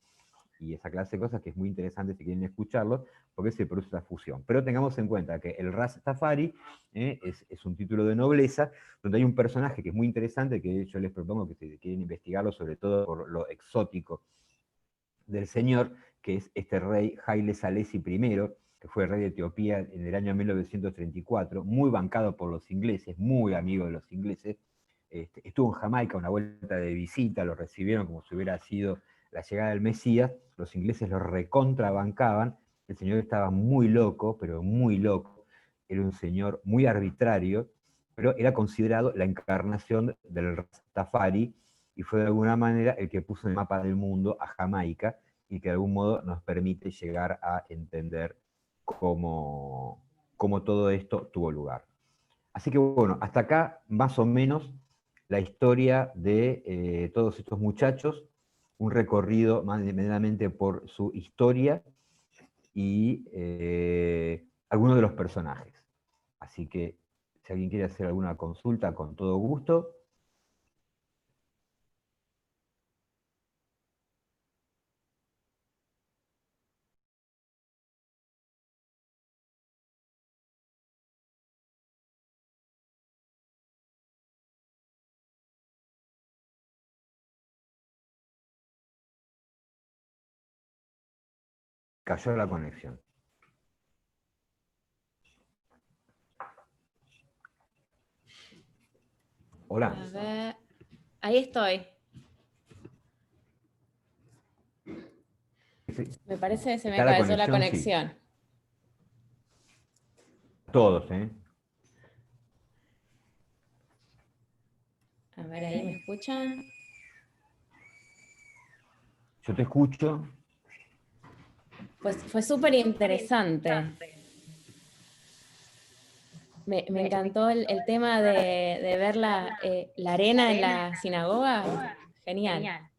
y esa clase de cosas, que es muy interesante si quieren escucharlo, porque se produce esa fusión. Pero tengamos en cuenta que el Rastafari es un título de nobleza, donde hay un personaje que es muy interesante, que yo les propongo que si quieren investigarlo, sobre todo por lo exótico del señor, que es este rey Haile Selassie I, que fue rey de Etiopía en el año 1934, muy bancado por los ingleses, muy amigo de los ingleses. Estuvo en Jamaica una vuelta de visita, lo recibieron como si hubiera sido la llegada del Mesías, los ingleses lo recontrabancaban, el señor estaba muy loco, pero muy loco, era un señor muy arbitrario, pero era considerado la encarnación del Rastafari, y fue de alguna manera el que puso en el mapa del mundo a Jamaica, y que de algún modo nos permite llegar a entender cómo todo esto tuvo lugar. Así que bueno, hasta acá más o menos la historia de todos estos muchachos, un recorrido más medianamente por su historia y algunos de los personajes. Así que si alguien quiere hacer alguna consulta, con todo gusto. Cayó la conexión. Hola. A ver, ahí estoy. Sí. Me parece que se me Está la cayó la conexión, conexión. Sí. Todos, ¿eh? A ver, ahí me escuchan. Yo te escucho. Pues fue súper interesante. Me encantó el tema de ver la arena en la sinagoga. Genial.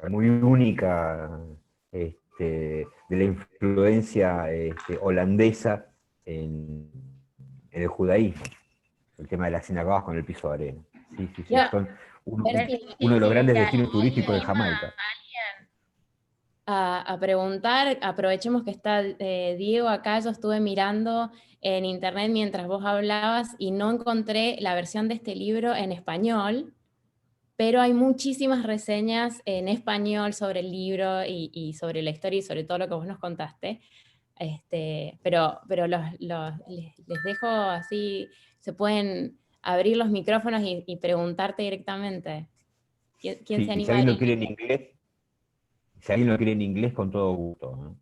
Muy única, de la influencia holandesa en el judaísmo, el tema de las sinagogas con el piso de arena. Sí, sí, sí, Ya, son uno de los grandes destinos turísticos de Jamaica. A preguntar, aprovechemos que está Diego acá, yo estuve mirando en internet mientras vos hablabas y no encontré la versión de este libro en español, pero hay muchísimas reseñas en español sobre el libro y sobre la historia y sobre todo lo que vos nos contaste. Pero les dejo así, se pueden abrir los micrófonos y preguntarte directamente. ¿Quién Sí, se y si anima a alguien lo ir? quiere en inglés, con todo gusto, ¿no?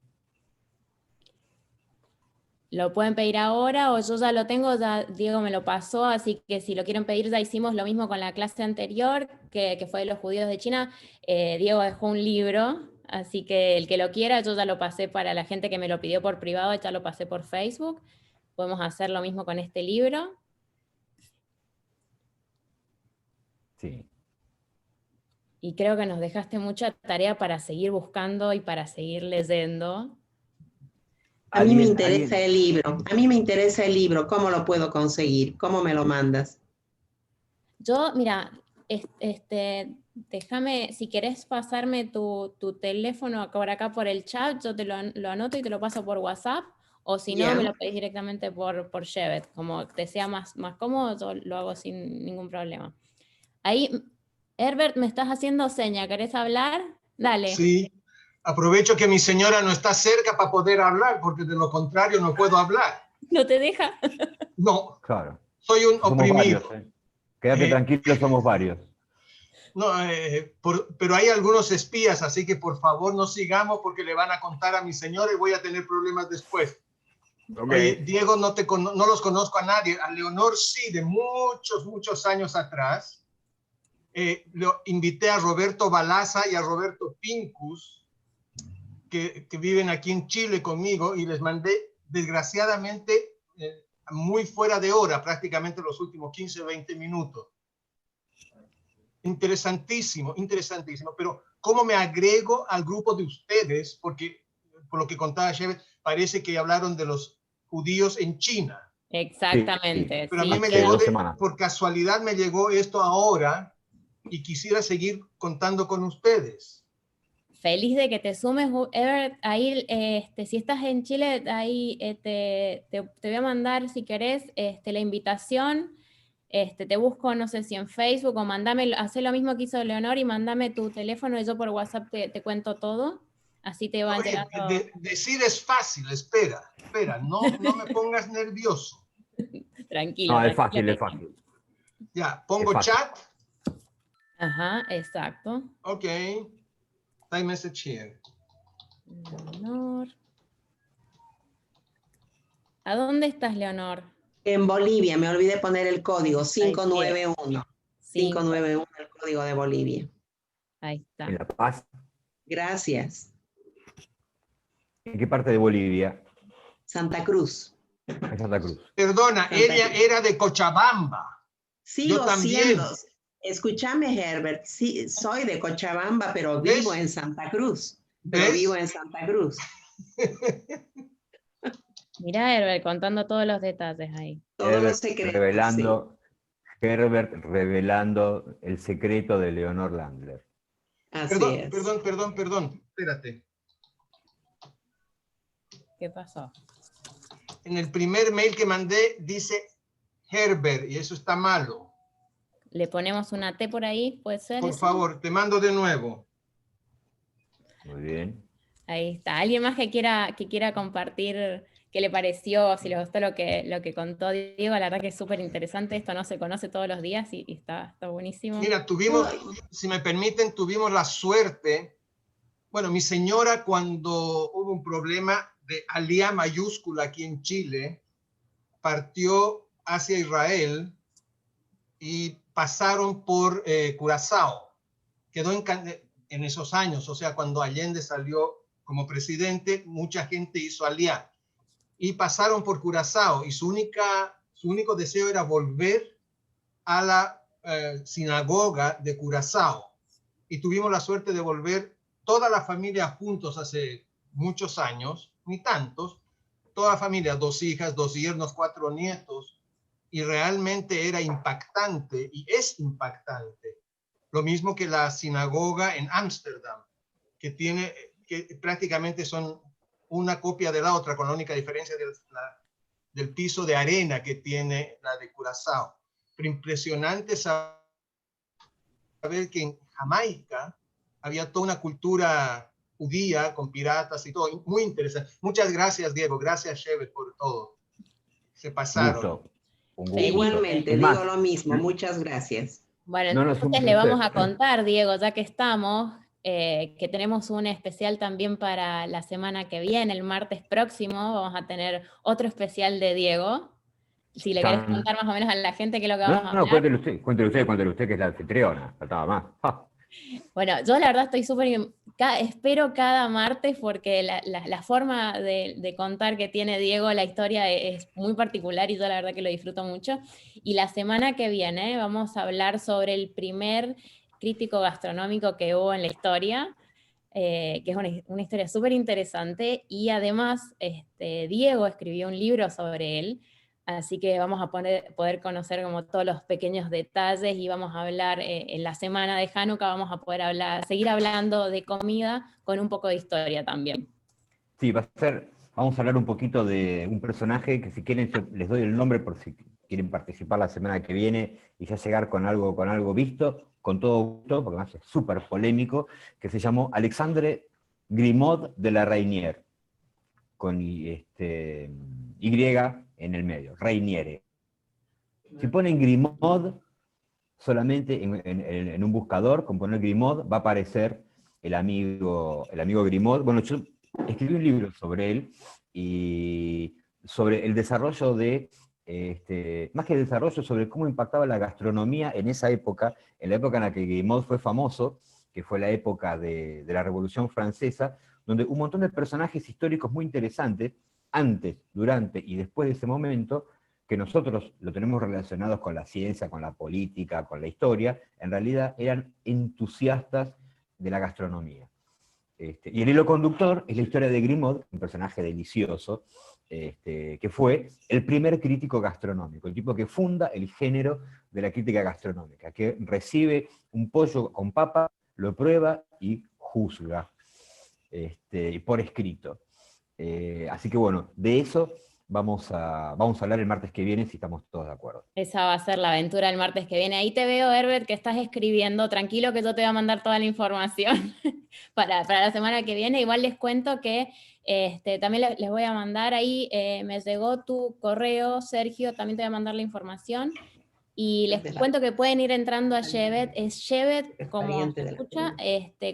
Lo pueden pedir ahora o yo ya lo tengo, ya Diego me lo pasó, así que si lo quieren pedir ya hicimos lo mismo con la clase anterior, que fue de los judíos de China. Diego dejó un libro, así que el que lo quiera, yo ya lo pasé para la gente que me lo pidió por privado, ya lo pasé por Facebook. Podemos hacer lo mismo con este libro. Sí. Y creo que nos dejaste mucha tarea para seguir buscando y para seguir leyendo. A mí me interesa el libro. A mí me interesa el libro. ¿Cómo lo puedo conseguir? ¿Cómo me lo mandas? Yo, mira, déjame, si querés pasarme tu teléfono por acá por el chat, yo te lo anoto y te lo paso por WhatsApp, o si no, Bien. me lo pedís directamente por Shevet, como te sea más cómodo, yo lo hago sin ningún problema. Ahí, Herbert, me estás haciendo seña, ¿querés hablar? Dale. Sí, aprovecho que mi señora no está cerca para poder hablar, porque de lo contrario no puedo hablar. ¿No te deja? No, Claro. soy un Somos oprimido. varios, ¿eh? Quédate tranquilo, somos varios. No, pero hay algunos espías, así que por favor no sigamos porque le van a contar a mi señora y voy a tener problemas después. Okay. Oye, Diego, no los conozco a nadie. A Leonor sí, de muchos, muchos años atrás. Lo invité a Roberto Balaza y a Roberto Pincus, que viven aquí en Chile conmigo, y les mandé, desgraciadamente, muy fuera de hora, prácticamente los últimos 15, 20 minutos. Interesantísimo, interesantísimo. Pero ¿cómo me agrego al grupo de ustedes? Porque, por lo que contaba Shevet, parece que hablaron de los judíos en China. Exactamente. Pero a sí, mí me hace llegó, 2 semanas. por casualidad me llegó esto ahora y quisiera seguir contando con ustedes. Feliz de que te sumes, Ever. Ahí, si estás en Chile, ahí te voy a mandar, si querés, la invitación. Te busco, no sé si en Facebook, o mandame, hacé lo mismo que hizo Leonor y mandame tu teléfono y yo por WhatsApp te cuento todo. Así te van Oye, llegando. decir es fácil, espera, no me pongas nervioso. Tranquilo. No, es tranquilo. fácil, es fácil. Ya, pongo Es fácil. chat. Ajá, exacto. Ok. Type message here. Leonor. ¿A dónde estás, Leonor? En Bolivia, me olvidé poner el código, Ahí 591. 591, el código de Bolivia. Ahí está. En La Paz. Gracias. ¿En qué parte de Bolivia? Santa Cruz. En Santa Cruz. Perdona, Santa ella Cruz. era de Cochabamba. Sigo Yo también. siendo. Escúchame, Herbert, sí, soy de Cochabamba, pero vivo ¿Ves? en Santa Cruz. Mirá, Herbert, contando todos los detalles ahí. Todos los secretos, Herbert revelando el secreto de Leonor Landler. Así es. Perdón, espérate. ¿Qué pasó? En el primer mail que mandé dice Herbert, y eso está malo. ¿Le ponemos una T por ahí? ¿Puede ser Por eso? favor, te mando de nuevo. Muy bien. Ahí está. ¿Alguien más que quiera compartir qué le pareció, si le gustó lo que contó Diego? La verdad que es súper interesante. Esto no se conoce todos los días y está buenísimo. Mira, si me permiten, tuvimos la suerte. Bueno, mi señora, cuando hubo un problema de alía mayúscula aquí en Chile, partió hacia Israel y pasaron por Curazao. Quedó en esos años, o sea, cuando Allende salió como presidente, mucha gente hizo alía y pasaron por Curazao, y su único deseo era volver a la sinagoga de Curazao, y tuvimos la suerte de volver toda la familia juntos hace muchos años, ni tantos, toda la familia, 2 hijas, 2 yernos, 4 nietos, y realmente era impactante, y es impactante. Lo mismo que la sinagoga en Ámsterdam, que prácticamente son una copia de la otra, con la única diferencia del piso de arena que tiene la de Curazao. Pero impresionante saber que en Jamaica había toda una cultura judía con piratas y todo. Muy interesante. Muchas gracias, Diego. Gracias, Shevet, por todo. Se pasaron. Un gusto. Igualmente, Es más, digo lo mismo. Muchas gracias. Bueno, No, entonces le vamos a contar, Diego, ya que estamos, que tenemos un especial también para la semana que viene, el martes próximo. Vamos a tener otro especial de Diego. Si le querés contar más o menos a la gente qué es lo que vamos a hablar. Cuéntele usted que es la anfitriona, faltaba más. Bueno, yo la verdad estoy espero cada martes, porque la forma de contar que tiene Diego la historia es muy particular, y yo la verdad que lo disfruto mucho. Y la semana que viene vamos a hablar sobre el primer crítico gastronómico que hubo en la historia, que es una historia súper interesante, y además Diego escribió un libro sobre él. Así que vamos a poder conocer como todos los pequeños detalles, y vamos a hablar en la semana de Hanukkah, vamos a poder seguir hablando de comida con un poco de historia también. Sí, vamos a hablar un poquito de un personaje que, si quieren, les doy el nombre por si quieren participar la semana que viene y ya llegar con algo visto, con todo gusto, porque además es súper polémico, que se llamó Alexandre Grimaud de la Reynière, con Y en el medio, Reynière. Si ponen Grimaud solamente en un buscador, con poner Grimaud, va a aparecer el amigo Grimaud. Bueno, yo escribí un libro sobre él y sobre el desarrollo de más que desarrollo, sobre cómo impactaba la gastronomía en esa época, en la época en la que Grimaud fue famoso, que fue la época de la Revolución Francesa, donde un montón de personajes históricos muy interesantes, antes, durante y después de ese momento, que nosotros lo tenemos relacionados con la ciencia, con la política, con la historia, en realidad eran entusiastas de la gastronomía. Y el hilo conductor es la historia de Grimaud, un personaje delicioso, que fue el primer crítico gastronómico, el tipo que funda el género de la crítica gastronómica, que recibe un pollo con papa, lo prueba y juzga, por escrito. Así que bueno, de eso vamos a hablar el martes que viene, si estamos todos de acuerdo. Esa va a ser la aventura el martes que viene. Ahí te veo, Herbert, que estás escribiendo. Tranquilo que yo te voy a mandar toda la información para la semana que viene. Igual les cuento que también les voy a mandar ahí, me llegó tu correo, Sergio, también te voy a mandar la información. Y les cuento que pueden ir entrando a Shevet, es Shevet, como se escucha,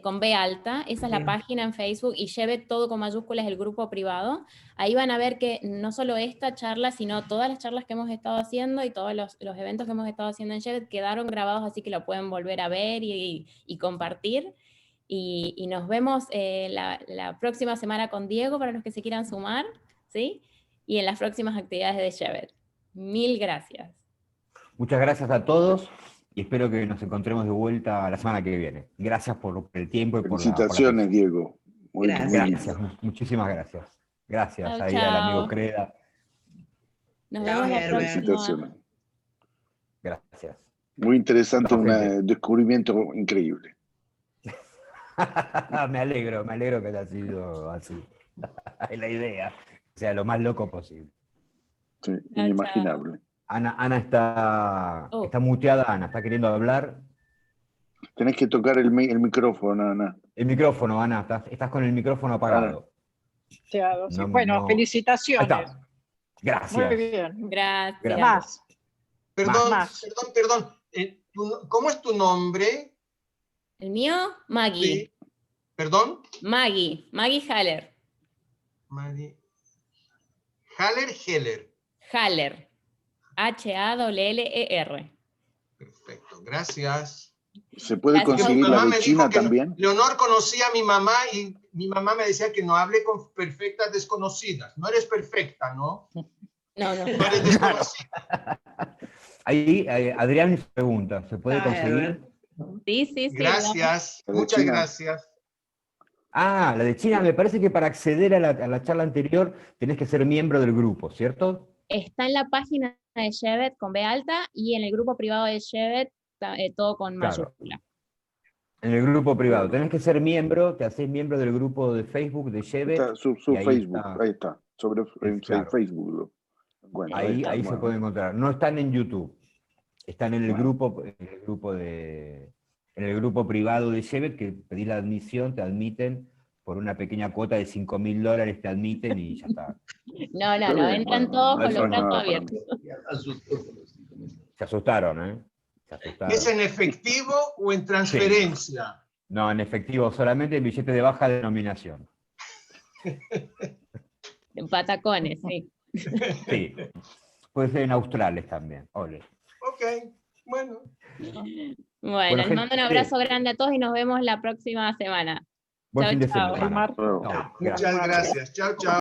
con B alta, esa es la página en Facebook, y Shevet todo con mayúsculas, el grupo privado. Ahí van a ver que no solo esta charla, sino todas las charlas que hemos estado haciendo y todos los eventos que hemos estado haciendo en Shevet quedaron grabados, así que lo pueden volver a ver y compartir. Y nos vemos la próxima semana con Diego, para los que se quieran sumar, ¿sí? Y en las próximas actividades de Shevet. Mil gracias. Muchas gracias a todos y espero que nos encontremos de vuelta la semana que viene. Gracias por el tiempo y por la... Felicitaciones, Diego. Gracias, muchísimas gracias. Gracias Chau, ahí chau. al amigo Creda. Nos Chao, vemos la Herbert. próxima. Felicitaciones. Gracias. Muy interesante, Chao, un gente. descubrimiento increíble. me alegro que haya sido así. Es la idea. O sea, lo más loco posible. Sí, Chao, inimaginable. Ana está Oh. muteada, Ana, está queriendo hablar. Tenés que tocar el micrófono, Ana. El micrófono, Ana, estás con el micrófono apagado. Claro, sí. No, Bueno, no. felicitaciones. Ahí está. Gracias. Muy bien. Gracias. Gracias. Más. Perdón. ¿Cómo es tu nombre? ¿El mío? Maggie. Sí. ¿Perdón? Maggie Haller. Heller. Haller. Haller. Perfecto, gracias. ¿Se puede Gracias. conseguir Mi la mamá de me China dijo que también? Leonor conocía a mi mamá y mi mamá me decía que no hable con perfectas desconocidas. No eres perfecta, ¿no? No. No eres desconocida. Ahí Adrián pregunta, ¿se puede Ah, conseguir? Sí. Gracias, La de muchas China. gracias. Ah, la de China, me parece que para acceder a la charla anterior tenés que ser miembro del grupo, ¿cierto? Está en la página de Shevet con B alta y en el grupo privado de Shevet todo con Claro. mayúscula. En el grupo privado. Tenés que ser miembro, te haces miembro del grupo de Facebook de Shevet. Está su y ahí Facebook, está. ahí está. En Claro. Facebook lo encuentro. Ahí está, se bueno. puede encontrar. No están en YouTube. Están en el Bueno. en el grupo privado de Shevet, que pedís la admisión, te admiten por una pequeña cuota de $5.000, te admiten y ya está. No, Está bien, entran bueno, todos no con eso los no es brazos nada para abiertos. Se asustaron, ¿eh? Se asustaron. ¿Es en efectivo o en transferencia? No, en efectivo, solamente el billete de baja denominación. En patacones, sí. Sí. Puede ser en australes también. Ole. Ok, bueno. Bueno, les mando un gente, abrazo grande a todos y nos vemos la próxima semana. Buen Chau, fin de chau. semana. Mar- Chao, gracias. Muchas gracias. Chao, chao.